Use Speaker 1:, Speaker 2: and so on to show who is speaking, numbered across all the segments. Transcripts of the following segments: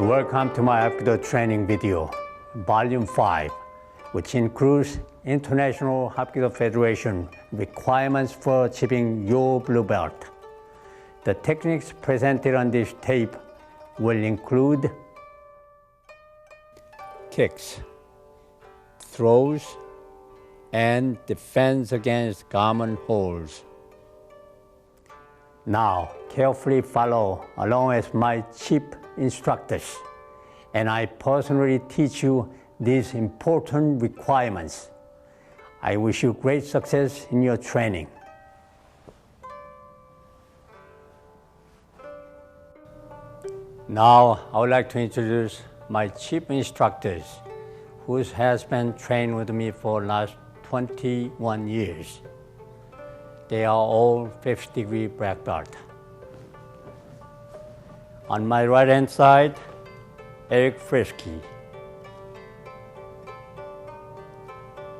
Speaker 1: Welcome to my Hapkido training video, Volume 5, which includes International Hapkido Federation requirements for achieving your blue belt. The techniques presented on this tape will include kicks, throws, and defense against common holds. Now, carefully follow along as my chief instructors, and I personally teach you these important requirements. I wish you great success in your training. Now, I would like to introduce my chief instructors, who has been trained with me for the last 21 years. They are all 5th-degree black belt. On my right-hand side, Eric Frisky.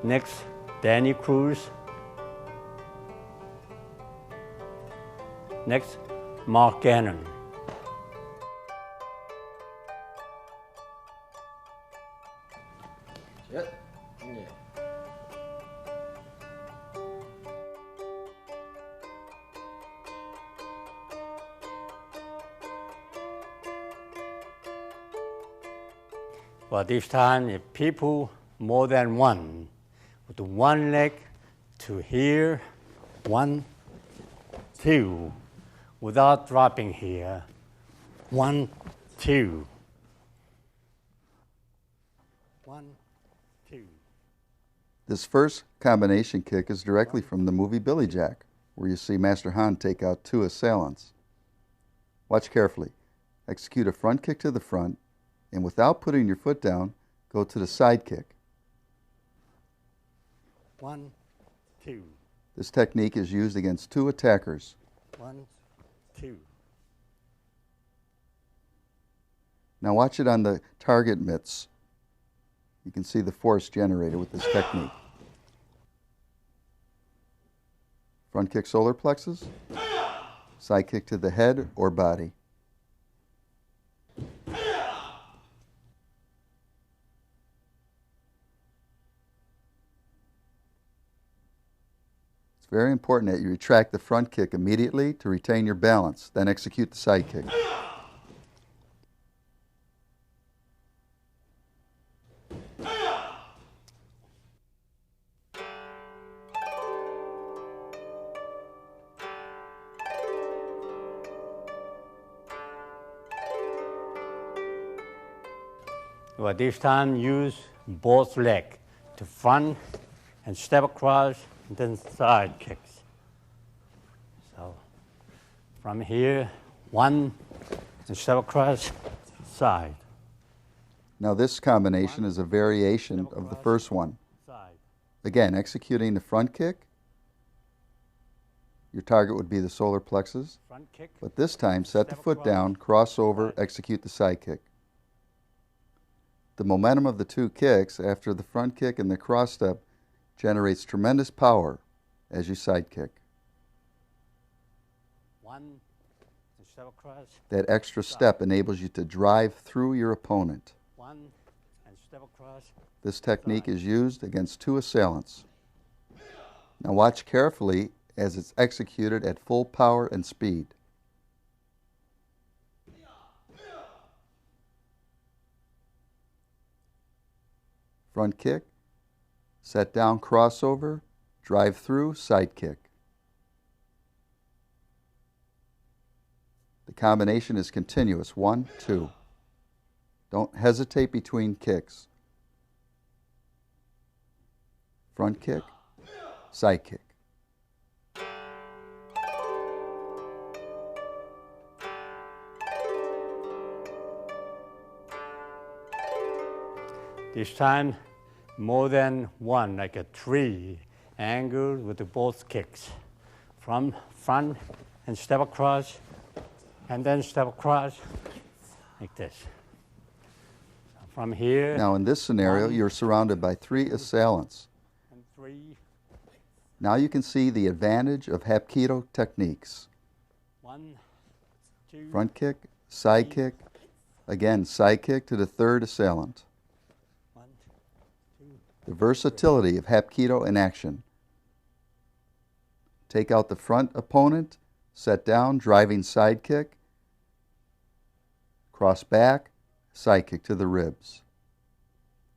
Speaker 1: Next, Danny Cruz. Next, Mark Gannon. But this time, if people more than one, with one leg to here, 1, 2, without dropping here, 1, 2, 1, 2.
Speaker 2: This first combination kick is directly from the movie Billy Jack, where you see Master Han take out 2 assailants. Watch carefully. Execute a front kick to the front, and without putting your foot down, go to the side kick.
Speaker 1: 1, 2.
Speaker 2: This technique is used against 2 attackers.
Speaker 1: 1, 2.
Speaker 2: Now watch it on the target mitts. You can see the force generated with this technique. Front kick solar plexus, side kick to the head or body. It's very important that you retract the front kick immediately to retain your balance, then execute the side kick.
Speaker 1: But this time, use both legs to front and step across, and then side kicks. So from here, 1, and step across, side.
Speaker 2: Now this combination is a variation of the first one. Again, executing the front kick, your target would be the solar plexus, but this time set the foot down, cross over, execute the side kick. The momentum of the 2 kicks after the front kick and the cross step generates tremendous power as you side kick.
Speaker 1: 1, and step across.
Speaker 2: That extra step enables you to drive through your opponent.
Speaker 1: 1, and step across.
Speaker 2: This technique is used against 2 assailants. Now watch carefully as it's executed at full power and speed. Front kick, set down crossover, drive through, side kick. The combination is continuous, 1, 2. Don't hesitate between kicks. Front kick, side kick.
Speaker 1: This time, more than one, like a 3 angle with both kicks. From front and step across, and then step across, like this. From here.
Speaker 2: Now in this scenario, you're surrounded by 3 assailants.
Speaker 1: And 3.
Speaker 2: Now you can see the advantage of Hapkido techniques.
Speaker 1: 1, 2.
Speaker 2: Front kick, side kick, Again, side kick to the third assailant. The versatility of Hapkido in action. Take out the front opponent, set down, driving side kick, cross back, side kick to the ribs.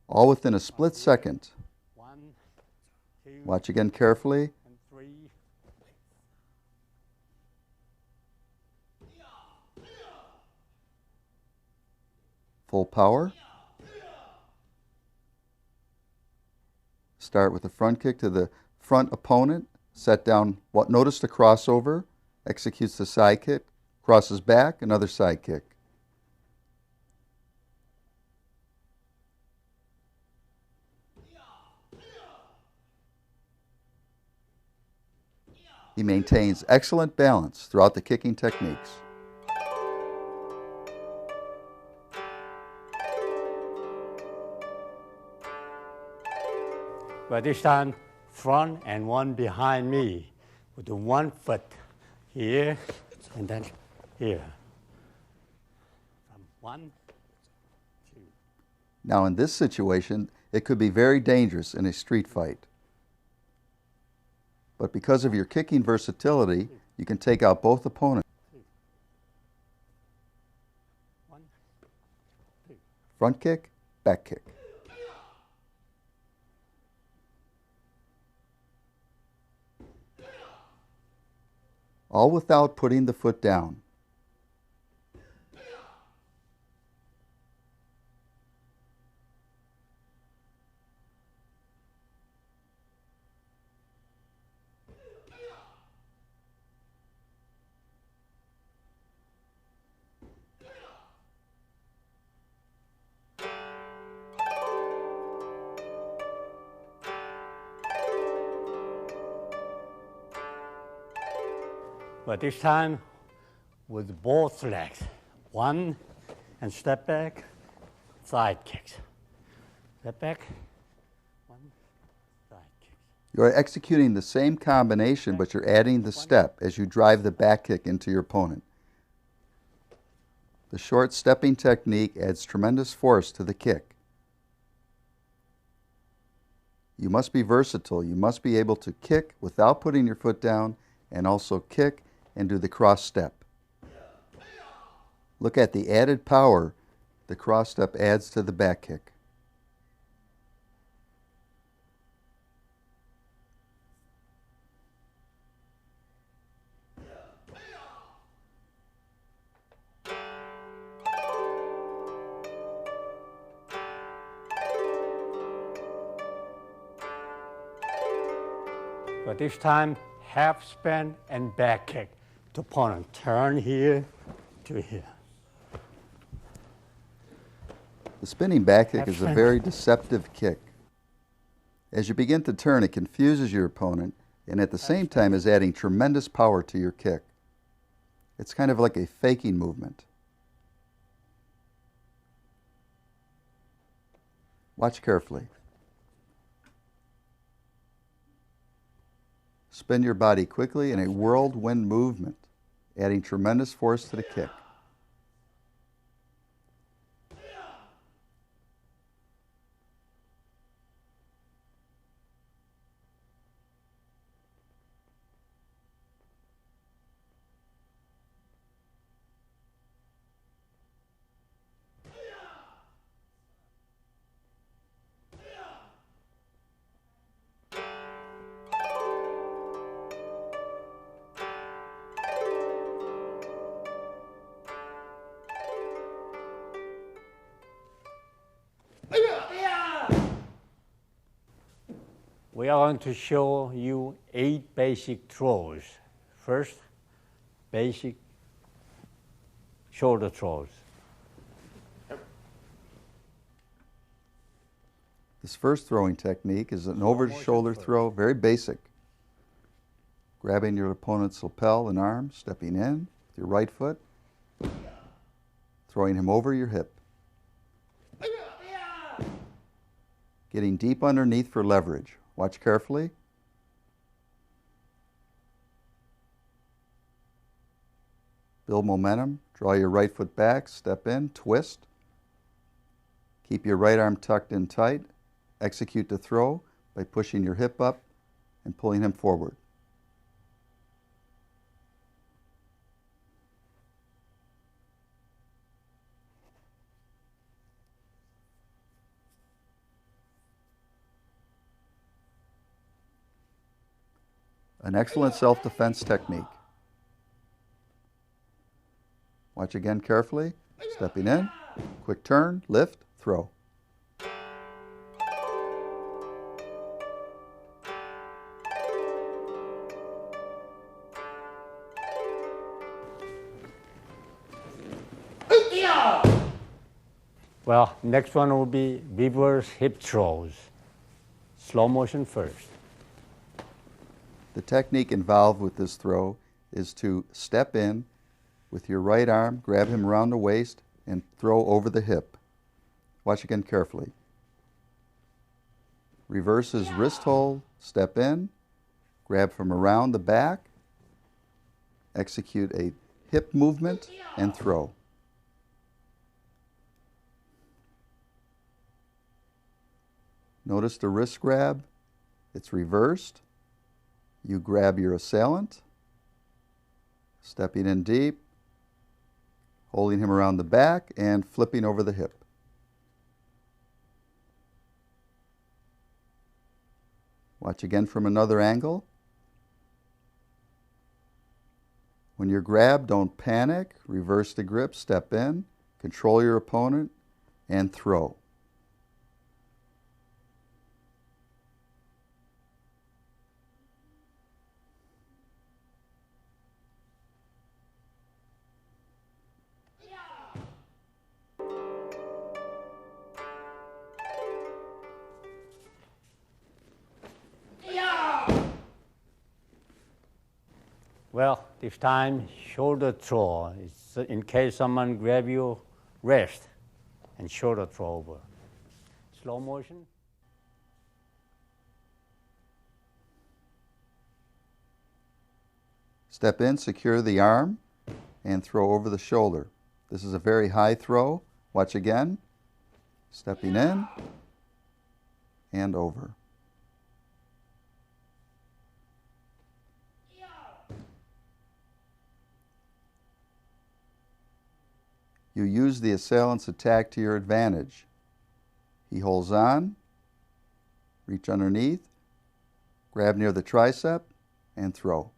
Speaker 2: All within a split second. Watch again carefully. Full power. Start with a front kick to the front opponent. Set down, notice the crossover. Executes the side kick. Crosses back, another side kick. He maintains excellent balance throughout the kicking techniques.
Speaker 1: But this time, front and one behind me, with the one foot here and then here. From 1, 2.
Speaker 2: Now in this situation, it could be very dangerous in a street fight. But because of your kicking versatility, you can take out both opponents.
Speaker 1: 1, 2.
Speaker 2: Front kick, back kick. All without putting the foot down.
Speaker 1: But this time, with both legs. 1, and step back, side kicks. Step back, 1, side kicks.
Speaker 2: You're executing the same combination, but you're adding the step as you drive the back kick into your opponent. The short stepping technique adds tremendous force to the kick. You must be versatile. You must be able to kick without putting your foot down and also kick and do the cross step. Look at the added power the cross step adds to the back kick.
Speaker 1: But this time, half span and back kick to opponent. Turn here to here.
Speaker 2: The spinning back kick is a very deceptive kick. As you begin to turn, it confuses your opponent and at the same time is adding tremendous power to your kick. It's kind of like a faking movement. Watch carefully. Spin your body quickly in a whirlwind movement, adding tremendous force to the kick.
Speaker 1: We are going to show you 8 basic throws. First, basic shoulder throws.
Speaker 2: This first throwing technique is an over-the-shoulder throw, very basic. Grabbing your opponent's lapel and arm, stepping in with your right foot, throwing him over your hip. Getting deep underneath for leverage. Watch carefully. Build momentum. Draw your right foot back, step in, twist. Keep your right arm tucked in tight. Execute the throw by pushing your hip up and pulling him forward. An excellent self-defense technique. Watch again carefully. Stepping in, quick turn, lift, throw.
Speaker 1: Well, next one will be reverse hip throws. Slow motion first.
Speaker 2: The technique involved with this throw is to step in with your right arm, grab him around the waist, and throw over the hip. Watch again carefully. Reverse his wrist hold, step in, grab from around the back, execute a hip movement, and throw. Notice the wrist grab, it's reversed. You grab your assailant, stepping in deep, holding him around the back, and flipping over the hip. Watch again from another angle. When you're grabbed, don't panic. Reverse the grip, step in, control your opponent, and throw.
Speaker 1: Well, this time, shoulder throw. It's in case someone grab your wrist and shoulder throw over. Slow motion.
Speaker 2: Step in, secure the arm, and throw over the shoulder. This is a very high throw. Watch again. Stepping in and over. You use the assailant's attack to your advantage. He holds on, reach underneath, grab near the tricep, and throw.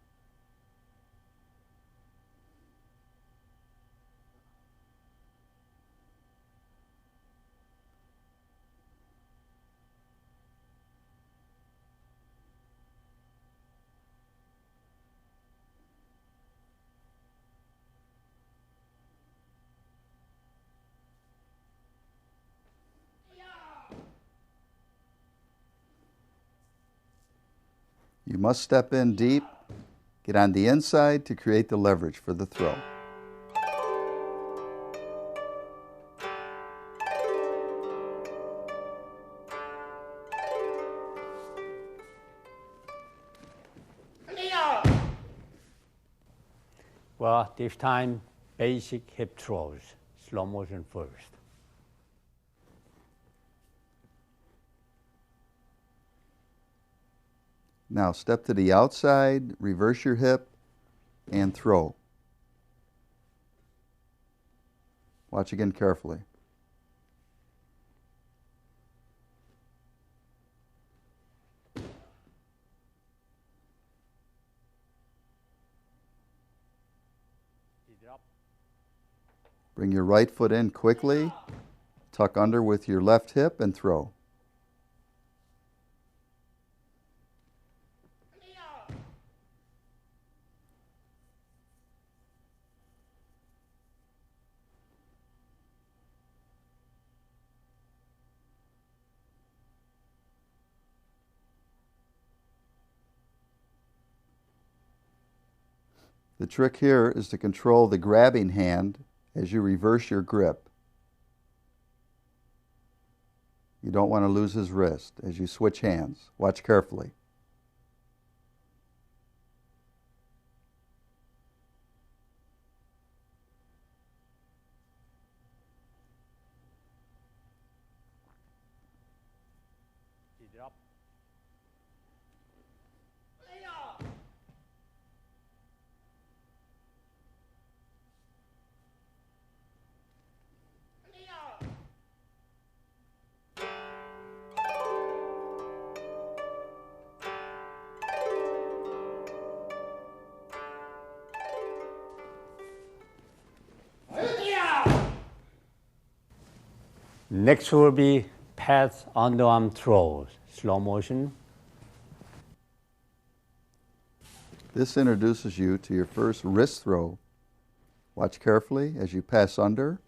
Speaker 2: You must step in deep, get on the inside to create the leverage for the throw.
Speaker 1: Well, this time, basic hip throws. Slow motion first.
Speaker 2: Now step to the outside, reverse your hip, and throw. Watch again carefully. Bring your right foot in quickly, tuck under with your left hip, and throw. The trick here is to control the grabbing hand as you reverse your grip. You don't want to lose his wrist as you switch hands. Watch carefully.
Speaker 1: it up. Next will be pass underarm throws, slow motion.
Speaker 2: This introduces you to your first wrist throw. Watch carefully as you pass under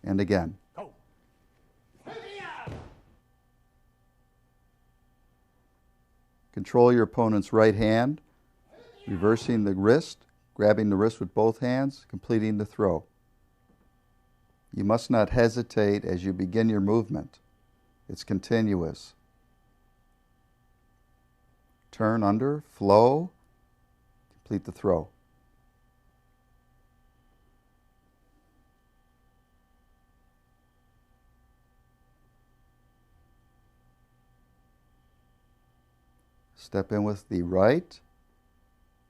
Speaker 2: and again.
Speaker 1: Go.
Speaker 2: Control your opponent's right hand, reversing the wrist, grabbing the wrist with both hands, completing the throw. You must not hesitate as you begin your movement. It's continuous. Turn under, flow, complete the throw. Step in with the right,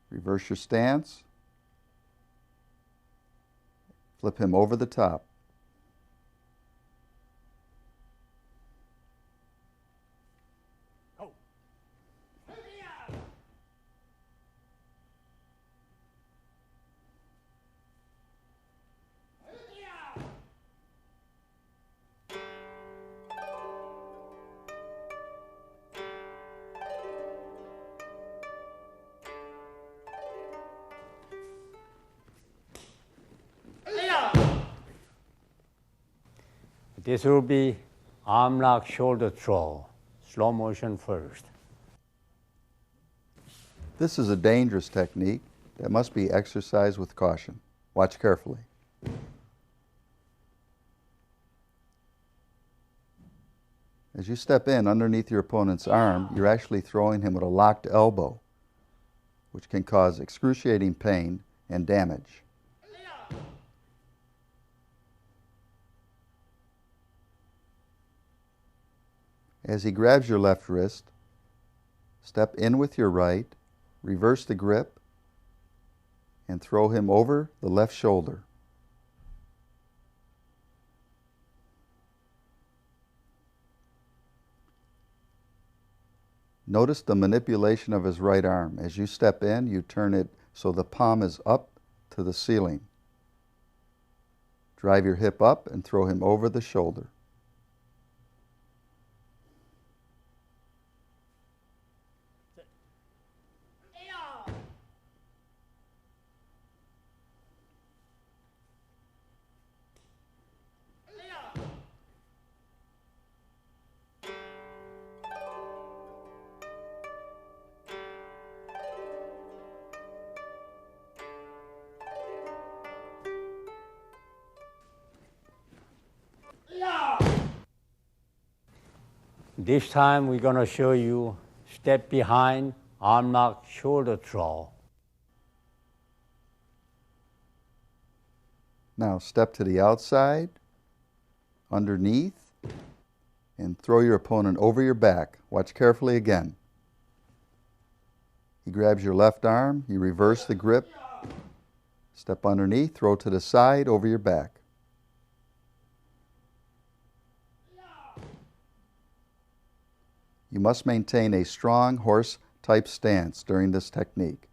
Speaker 2: reverse your stance, flip him over the top.
Speaker 1: Go. This will be arm lock shoulder throw, slow motion first.
Speaker 2: This is a dangerous technique that must be exercised with caution. Watch carefully. As you step in underneath your opponent's arm, you're actually throwing him with a locked elbow, which can cause excruciating pain and damage. As he grabs your left wrist, step in with your right, reverse the grip, and throw him over the left shoulder. Notice the manipulation of his right arm. As you step in, you turn it so the palm is up to the ceiling. Drive your hip up and throw him over the shoulder.
Speaker 1: This time we're going to show you step behind, arm lock, shoulder throw.
Speaker 2: Now step to the outside, underneath, and throw your opponent over your back. Watch carefully again. He grabs your left arm, you reverse the grip, step underneath, throw to the side, over your back. You must maintain a strong horse-type stance during this technique.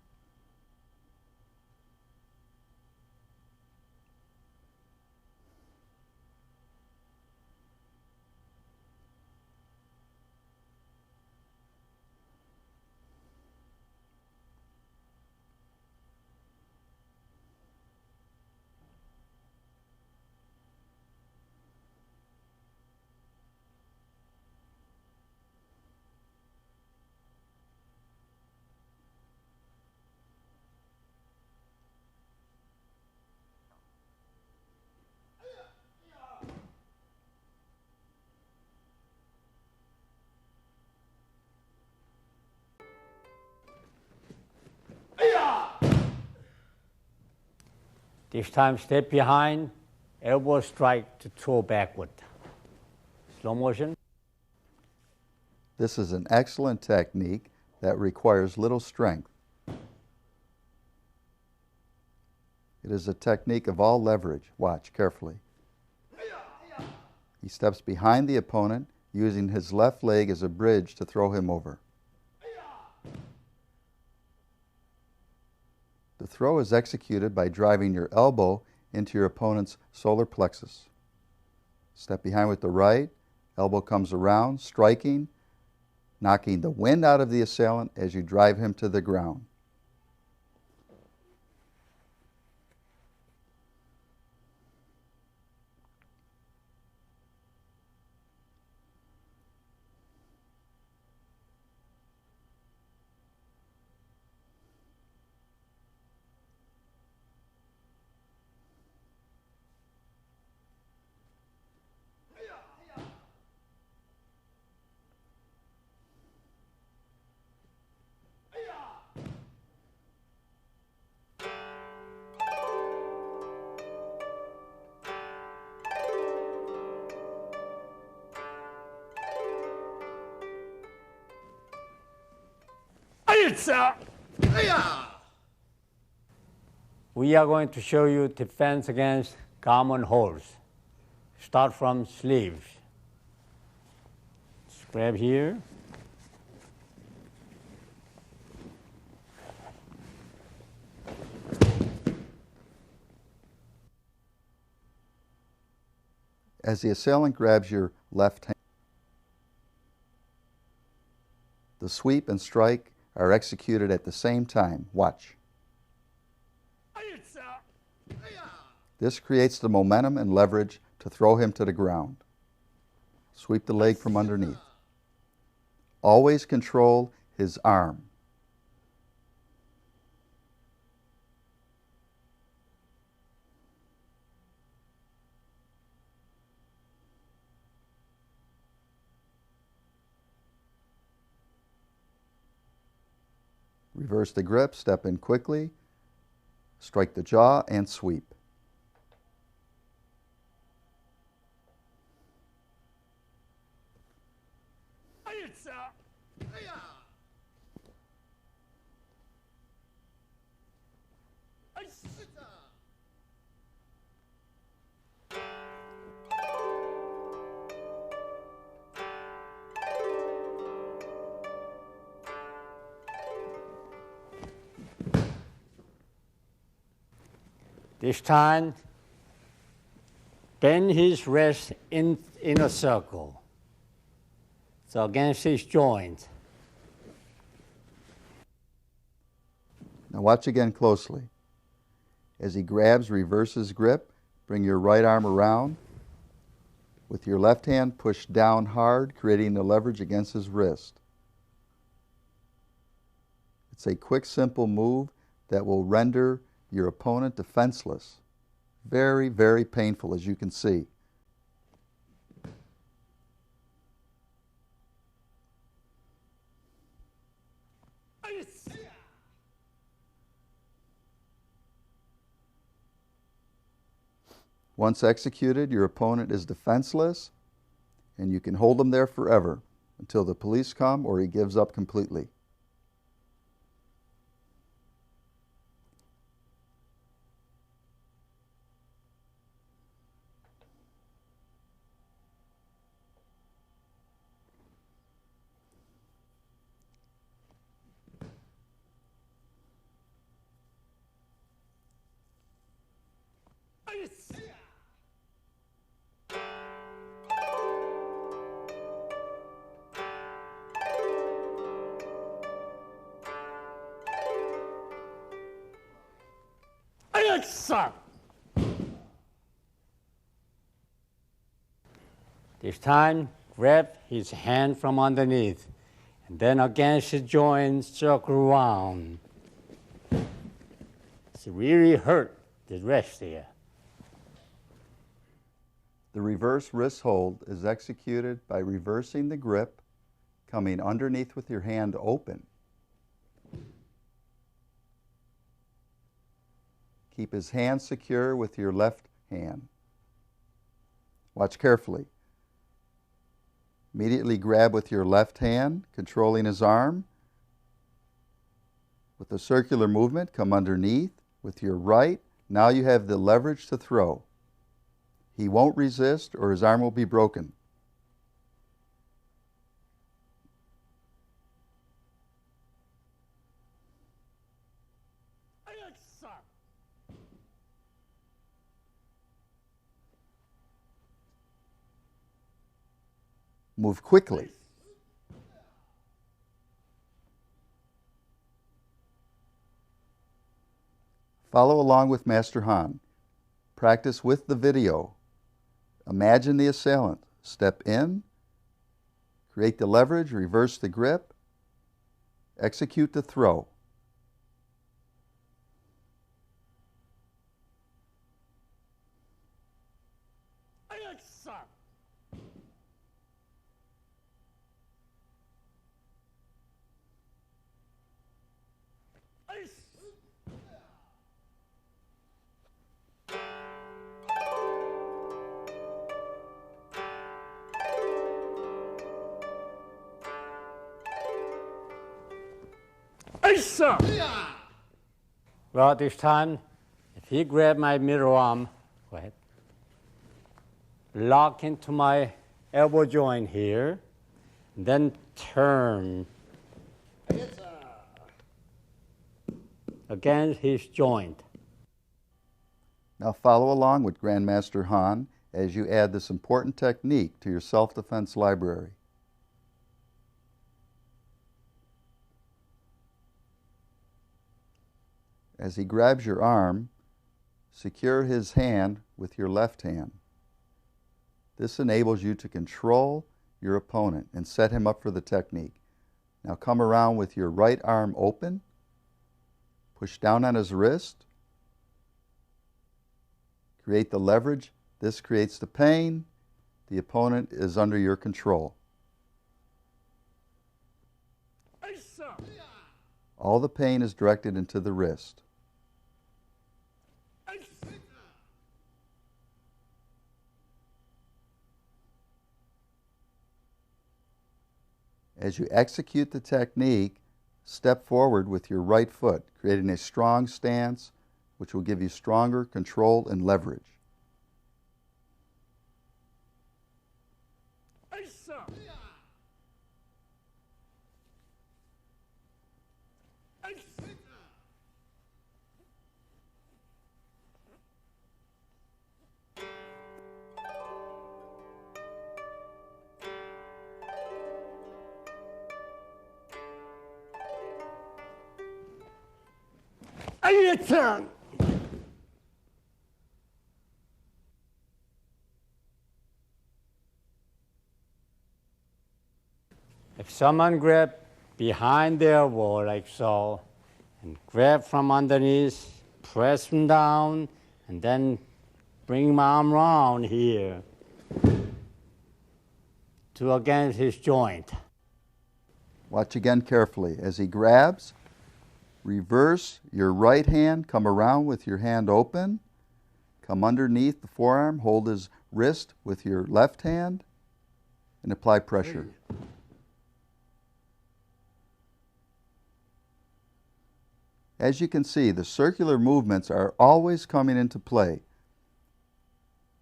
Speaker 1: This time step behind, elbow strike to throw backward. Slow motion.
Speaker 2: This is an excellent technique that requires little strength. It is a technique of all leverage. Watch carefully. He steps behind the opponent, using his left leg as a bridge to throw him over. The throw is executed by driving your elbow into your opponent's solar plexus. Step behind with the right, elbow comes around, striking, knocking the wind out of the assailant as you drive him to the ground.
Speaker 1: We are going to show you defense against common holds. Start from sleeves. Just grab here.
Speaker 2: As the assailant grabs your left hand, the sweep and strike are executed at the same time. Watch. This creates the momentum and leverage to throw him to the ground. Sweep the leg from underneath. Always control his arm. Reverse the grip, step in quickly, strike the jaw, and sweep.
Speaker 1: This time, bend his wrist in a circle. So against his joint.
Speaker 2: Now watch again closely. As he grabs, reverse his grip, bring your right arm around. With your left hand, push down hard, creating the leverage against his wrist. It's a quick, simple move that will render your opponent defenseless. Very, very painful, as you can see. Once executed, your opponent is defenseless, and you can hold him there forever until the police come or he gives up completely.
Speaker 1: This time, grab his hand from underneath, and then against his joint, circle around. It's really hurt the wrist here.
Speaker 2: The reverse wrist hold is executed by reversing the grip, coming underneath with your hand open. Keep his hand secure with your left hand. Watch carefully. Immediately grab with your left hand, controlling his arm. With a circular movement, come underneath. With your right, now you have the leverage to throw. He won't resist or his arm will be broken. Move quickly. Follow along with Master Han. Practice with the video. Imagine the assailant. Step in, create the leverage, reverse the grip, execute the throw.
Speaker 1: Well, this time, if he grab my middle arm, go ahead, lock into my elbow joint here, then turn against his joint.
Speaker 2: Now follow along with Grandmaster Han as you add this important technique to your self-defense library. As he grabs your arm, secure his hand with your left hand. This enables you to control your opponent and set him up for the technique. Now come around with your right arm open, push down on his wrist, create the leverage. This creates the pain. The opponent is under your control. All the pain is directed into the wrist. As you execute the technique, step forward with your right foot, creating a strong stance which will give you stronger control and leverage.
Speaker 1: If someone grab behind their elbow like so, and grab from underneath, press them down, and then bring my arm around here to against his joint.
Speaker 2: Watch again carefully. As he grabs, reverse your right hand, come around with your hand open, come underneath the forearm, hold his wrist with your left hand, and apply pressure. As you can see, the circular movements are always coming into play.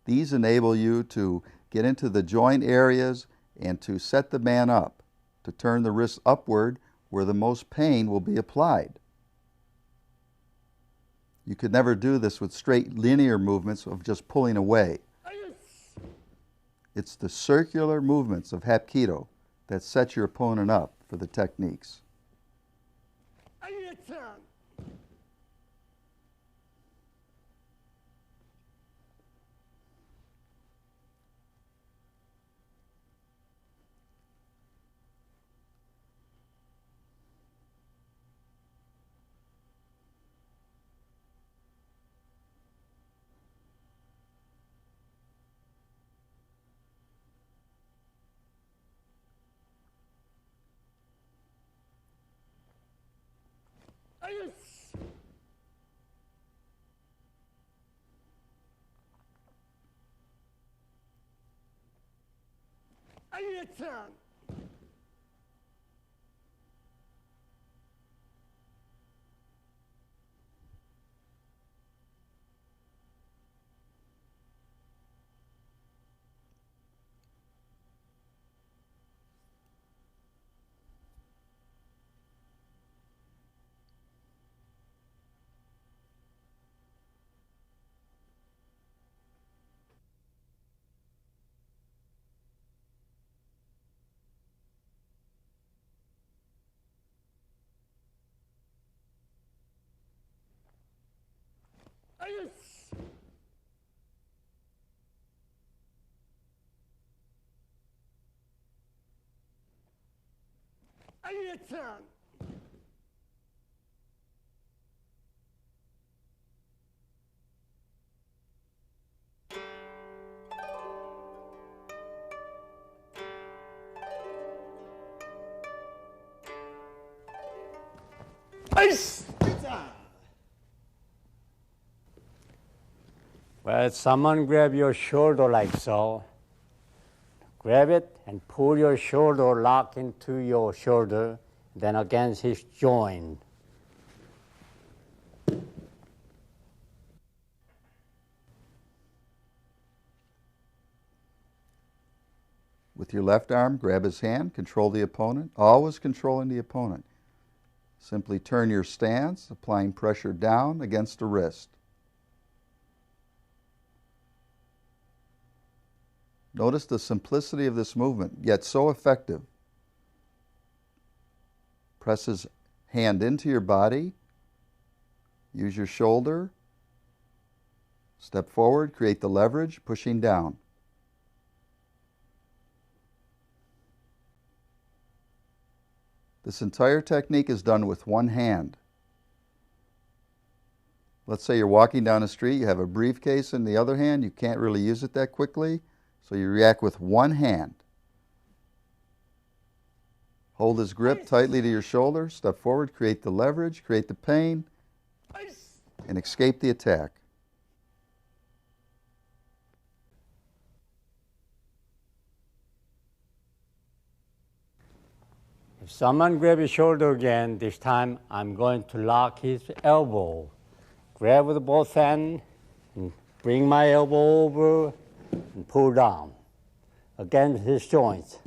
Speaker 2: These enable you to get into the joint areas and to set the man up, to turn the wrist upward where the most pain will be applied. You could never do this with straight linear movements of just pulling away. It's the circular movements of Hapkido that set your opponent up for the techniques.
Speaker 1: Well, someone grab your shoulder like so. Grab it and pull your shoulder lock into your shoulder, then against his joint.
Speaker 2: With your left arm, grab his hand, control the opponent, always controlling the opponent. Simply turn your stance, applying pressure down against the wrist. Notice the simplicity of this movement, yet so effective. Press his hand into your body, use your shoulder, step forward, create the leverage, pushing down. This entire technique is done with one hand. Let's say you're walking down the street, you have a briefcase in the other hand, you can't really use it that quickly, so you react with one hand. Hold his grip tightly to your shoulder, step forward, create the leverage, create the pain, and escape the attack.
Speaker 1: If someone grab your shoulder again, this time I'm going to lock his elbow. Grab with both hands and bring my elbow over and pull down against his joints.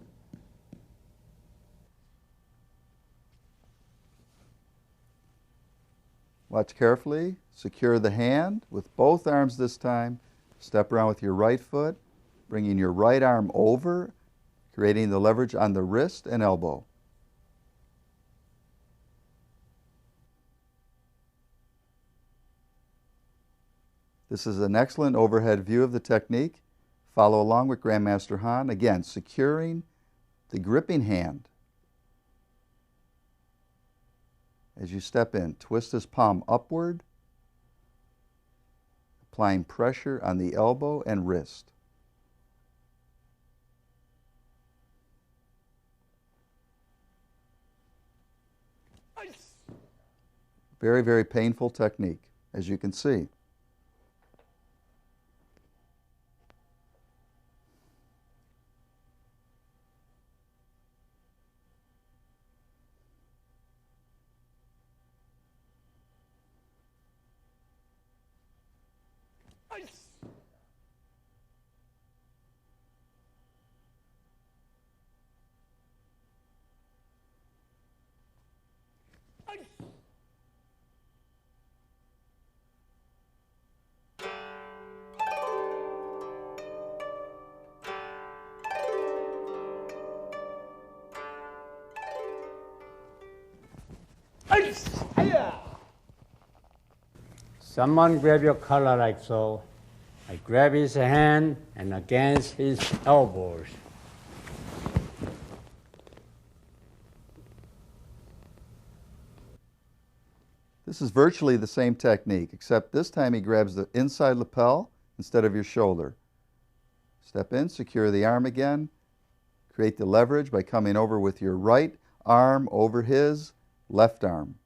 Speaker 2: Watch carefully. Secure the hand with both arms this time. Step around with your right foot, bringing your right arm over, creating the leverage on the wrist and elbow. This is an excellent overhead view of the technique. Follow along with Grandmaster Han. Again, securing the gripping hand. As you step in, twist his palm upward, applying pressure on the elbow and wrist. Very, very painful technique, as you can see.
Speaker 1: Someone grab your collar like so. I grab his hand and against his elbows.
Speaker 2: This is virtually the same technique, except this time he grabs the inside lapel instead of your shoulder. Step in, secure the arm again, create the leverage by coming over with your right arm over his left arm.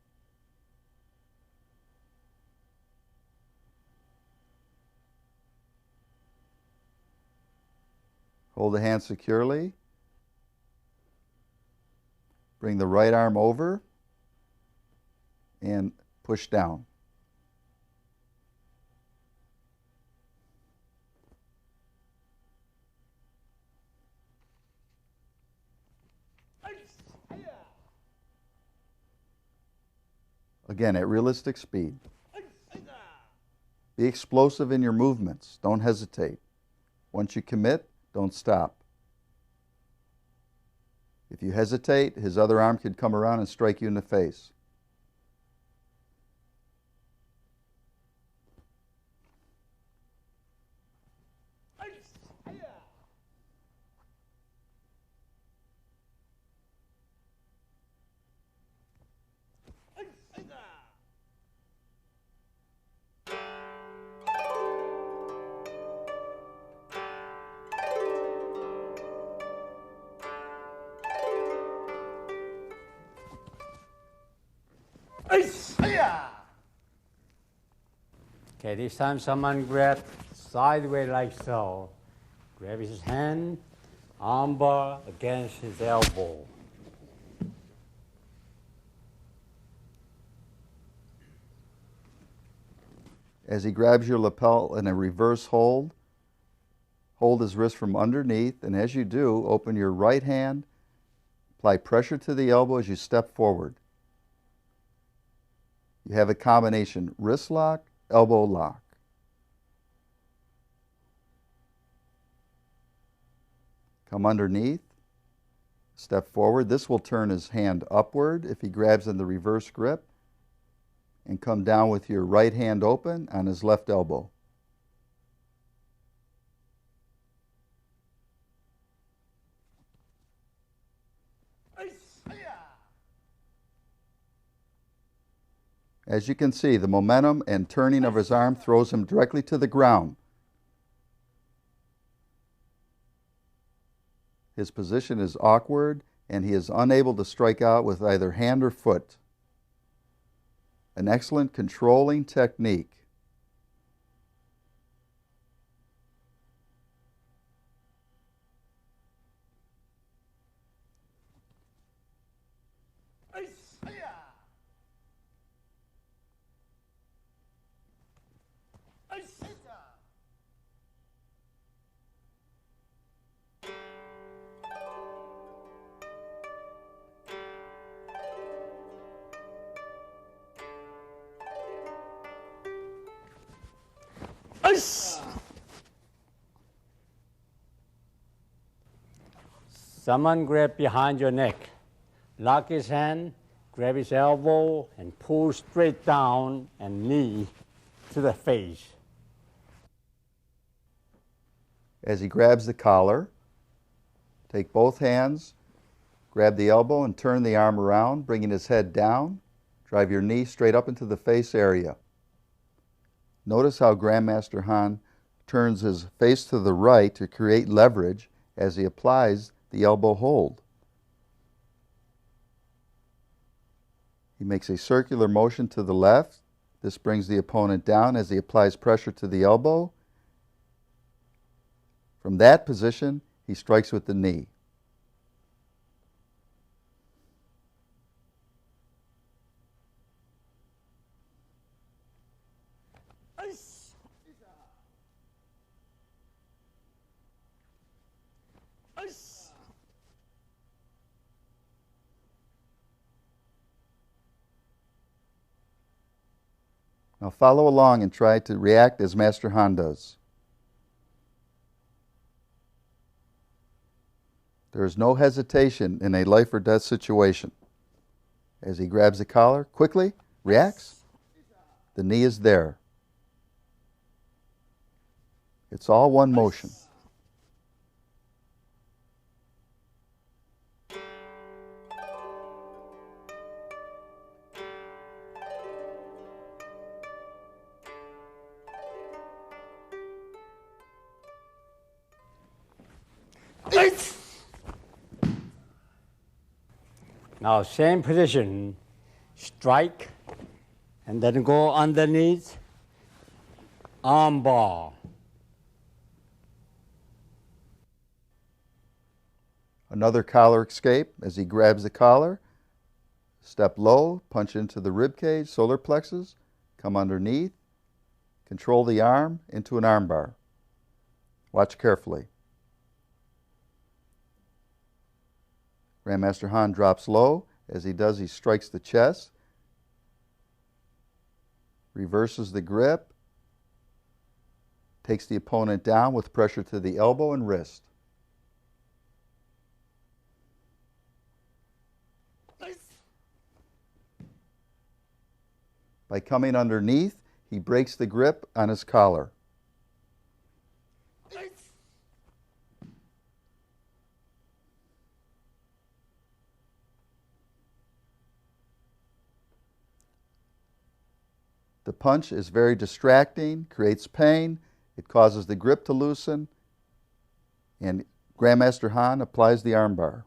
Speaker 2: Hold the hand securely, Bring the right arm over and push down. Again, at realistic speed. Be explosive in your movements. Don't hesitate. Once you commit, don't stop. If you hesitate, his other arm could come around and strike you in the face.
Speaker 1: Okay, this time someone grab sideways like so. Grab his hand, armbar against his elbow.
Speaker 2: As he grabs your lapel in a reverse hold, hold his wrist from underneath, and as you do, open your right hand, apply pressure to the elbow as you step forward. You have a combination wrist lock, elbow lock. Come underneath, step forward. This will turn his hand upward if he grabs in the reverse grip, and come down with your right hand open on his left elbow. As you can see, the momentum and turning of his arm throws him directly to the ground. His position is awkward, and he is unable to strike out with either hand or foot. An excellent controlling technique.
Speaker 1: Someone grab behind your neck, lock his hand, grab his elbow, and pull straight down and knee to the face.
Speaker 2: As he grabs the collar, take both hands, grab the elbow and turn the arm around, bringing his head down. Drive your knee straight up into the face area. Notice how Grandmaster Han turns his face to the right to create leverage as he applies the elbow hold. He makes a circular motion to the left. This brings the opponent down as he applies pressure to the elbow. From that position, he strikes with the knee. Now follow along and try to react as Master Han does. There is no hesitation in a life or death situation. As he grabs the collar, quickly reacts. The knee is there. It's all one motion.
Speaker 1: Now same position, strike, and then go underneath, arm bar.
Speaker 2: Another collar escape as he grabs the collar, Step low, punch into the rib cage, solar plexus, come underneath, control the arm into an arm bar. Watch carefully. Grandmaster Han drops low. As he does, he strikes the chest, reverses the grip, takes the opponent down with pressure to the elbow and wrist. By coming underneath, he breaks the grip on his collar. The punch is very distracting, creates pain, it causes the grip to loosen, and Grandmaster Han applies the armbar.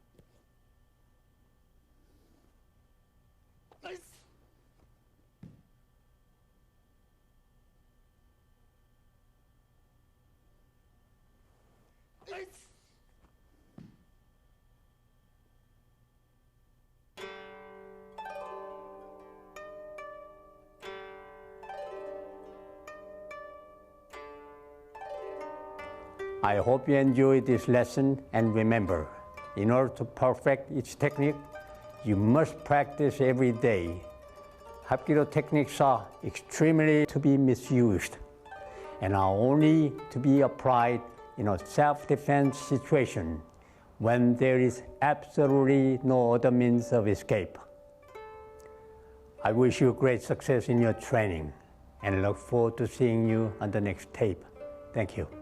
Speaker 1: I hope you enjoyed this lesson, and remember, in order to perfect each technique, you must practice every day. Hapkido techniques are extremely to be misused and are only to be applied in a self-defense situation when there is absolutely no other means of escape. I wish you great success in your training and look forward to seeing you on the next tape. Thank you.